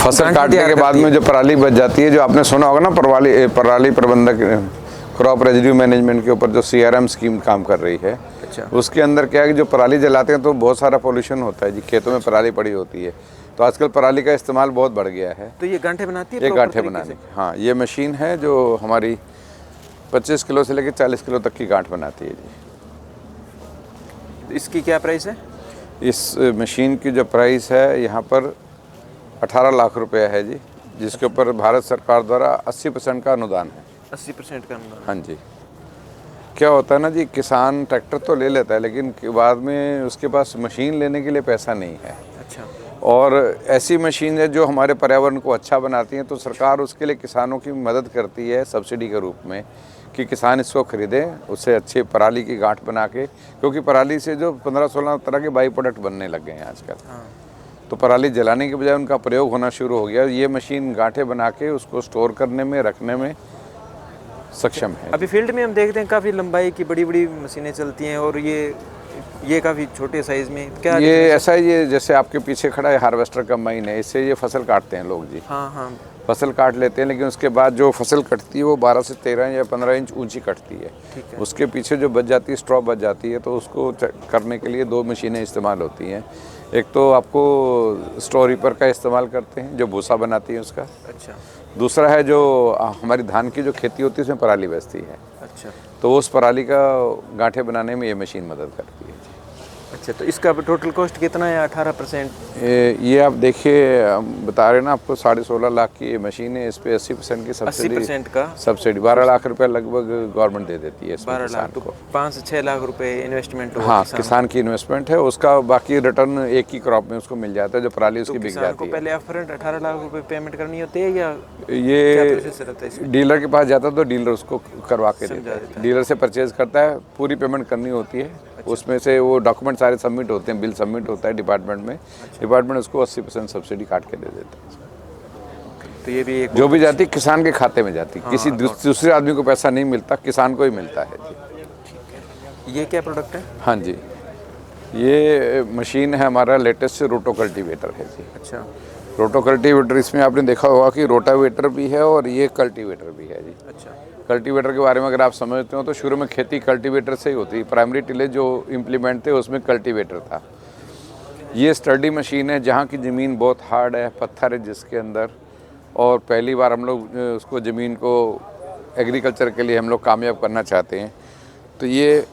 फसल काटने के बाद में जो पराली बच जाती है, जो आपने सुना होगा ना पराली प्रबंधक क्रॉप रेजिड्यू मैनेजमेंट के ऊपर जो CRM स्कीम काम कर रही है। अच्छा। उसके अंदर क्या है कि जो पराली जलाते हैं तो बहुत सारा पोल्यूशन होता है जी, खेतों में पराली पड़ी होती है, तो आजकल पराली का इस्तेमाल बहुत बढ़ गया है। तो ये गांठें बनाती है ये प्रॉपर गांठें तरीके बनाने से? की, हाँ, ये मशीन है जो हमारी 25 किलो से लेकर 40 किलो तक की गांठ बनाती है जी। इसकी क्या प्राइस है? इस मशीन की जो प्राइस है यहाँ पर 18 लाख रुपया है जी, जिसके ऊपर भारत सरकार द्वारा 80% का अनुदान है। 80% का अनुदान? हाँ जी। क्या होता है ना जी, किसान ट्रैक्टर तो ले लेता है, लेकिन बाद में उसके पास मशीन लेने के लिए पैसा नहीं है। अच्छा। और ऐसी मशीन है जो हमारे पर्यावरण को अच्छा बनाती हैं, तो सरकार उसके लिए किसानों की मदद करती है सब्सिडी के रूप में कि किसान इसको खरीदें, उससे अच्छी पराली की गांठ बना के, क्योंकि पराली से जो 15-16 तरह के बाई प्रोडक्ट बनने लग गए हैं आजकल। हाँ। तो पराली जलाने के बजाय उनका प्रयोग होना शुरू हो गया। ये मशीन गांठें बना के उसको स्टोर करने में, रखने में सक्षम है। अभी फील्ड में हम देखते हैं काफ़ी लंबाई की बड़ी बड़ी मशीनें चलती हैं, और ये काफ़ी छोटे साइज़ में क्या? ये ऐसा है, ये जैसे आपके पीछे खड़ा है हार्वेस्टर कंबाइन है, इससे ये फसल काटते हैं लोग जी। हाँ हाँ। फसल काट लेते हैं, लेकिन उसके बाद जो फसल कटती है वो 12 से 13 या 15 इंच ऊंची कटती है। ठीक है। उसके पीछे जो बच जाती है, स्ट्रॉ बच जाती है, तो उसको करने के लिए 2 मशीनें इस्तेमाल होती हैं। एक तो आपको स्ट्रॉ रीपर का इस्तेमाल करते हैं जो भूसा बनाती है उसका। अच्छा। दूसरा है जो हमारी धान की जो खेती होती है उसमें पराली बचती है, अच्छा। तो उस पराली का गांठें बनाने में ये मशीन मदद करती है। अच्छा, तो इसका टोटल कॉस्ट कितना है? 18%? ये आप देखिए, हम बता रहे हैं ना आपको, 16.5 लाख की ये मशीन है, इस पे 80% की सब्सिडी। 80% का सब्सिडी 12 लाख रुपए लगभग गवर्नमेंट दे देती है इसमें 12 लाख, किसान तो को। 5 से 6 लाख रुपए इन्वेस्टमेंट होगा हाँ, किसान की इन्वेस्टमेंट है, उसका बाकी रिटर्न एक ही क्रॉप में उसको मिल जाता है, जो पराली उसकी बिक किसान को जाती है। पहले अपफ्रंट 18 लाख रुपए पेमेंट करनी होती है, या क्या ये प्रोसेस रहता है इसमें? डीलर के पास जाता है तो डीलर उसको करवा के समझा देता देता है। डीलर से परचेज करता है, पूरी पेमेंट करनी होती है। उसमें से वो डॉक्यूमेंट सारे सबमिट होते हैं, बिल सबमिट होता है डिपार्टमेंट में। डिपार्टमेंट उसको 80% सब्सिडी काट के दे देता है। तो ये भी एक जो भी जाती किसान के खाते में जाती, किसी दूसरे आदमी को पैसा नहीं मिलता, किसान को ही मिलता है जी। ये क्या प्रोडक्ट है? हाँ जी, ये मशीन है हमारा लेटेस्ट रोटो कल्टीवेटर है जी। अच्छा। रोटो कल्टीवेटर, इसमें आपने देखा होगा कि रोटावेटर भी है और ये कल्टीवेटर भी है जी। अच्छा। कल्टीवेटर के बारे में अगर आप समझते हो तो शुरू में खेती कल्टीवेटर से ही होती है। प्राइमरी टिलेज जो इम्प्लीमेंट थे उसमें कल्टीवेटर था। ये स्टडी मशीन है, जहाँ की ज़मीन बहुत हार्ड है, पत्थर है जिसके अंदर, और पहली बार हम लोग उसको ज़मीन को एग्रीकल्चर के लिए हम लोग कामयाब करना चाहते हैं, तो ये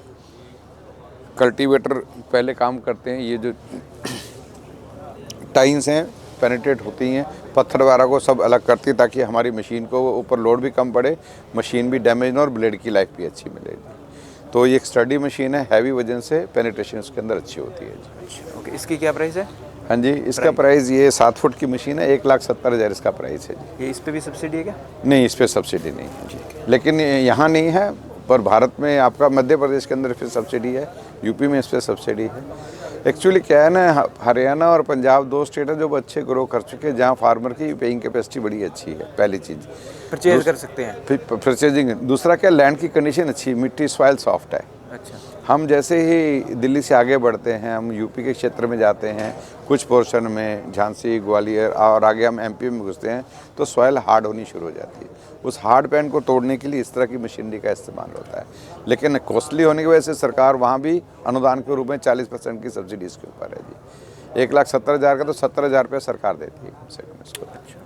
कल्टीवेटर पहले काम करते हैं। ये जो टाइन्स हैं पेनिट्रेट होती हैं, पत्थर वगैरह को सब अलग करती है, ताकि हमारी मशीन को ऊपर लोड भी कम पड़े, मशीन भी डैमेज ना, और ब्लेड की लाइफ भी अच्छी मिलेगी। तो ये एक स्टडी मशीन है, हैवी वजन से पेनिट्रेशन उसके अंदर अच्छी होती है जी। अच्छा, ओके। इसकी क्या प्राइस है? हाँ जी, इसका प्राइस, ये 7 फुट की मशीन है, 1,70,000 इसका प्राइस है जी। ये इस पे भी सब्सिडी है क्या? नहीं, इस पर सब्सिडी नहीं है जी, लेकिन यहाँ नहीं है, पर भारत में आपका मध्य प्रदेश के अंदर इस पर सब्सिडी है, यूपी में इस पर सब्सिडी है। एक्चुअली क्या है ना, हरियाणा और पंजाब 2 स्टेट है जो अच्छे ग्रो कर चुके हैं, जहाँ फार्मर की पेइंग कैपेसिटी बड़ी अच्छी है। पहली चीज़ परचेज कर सकते हैं। फिर परचेजिंग, दूसरा क्या, लैंड की कंडीशन अच्छी, मिट्टी सॉइल सॉफ्ट है। अच्छा। हम जैसे ही दिल्ली से आगे बढ़ते हैं, हम यूपी के क्षेत्र में जाते हैं, कुछ पोर्शन में झांसी, ग्वालियर, और आगे हम एमपी में घुसते हैं, तो सॉइल हार्ड होनी शुरू हो जाती है। उस हार्ड पैन को तोड़ने के लिए इस तरह की मशीनरी का इस्तेमाल होता है, लेकिन कॉस्टली होने की वजह से सरकार वहाँ भी अनुदान के रूप में 40% की सब्सिडी इसके ऊपर है जी। 1,70,000 का तो 70,000 रुपये सरकार देती है कम से कम इसको। अच्छा।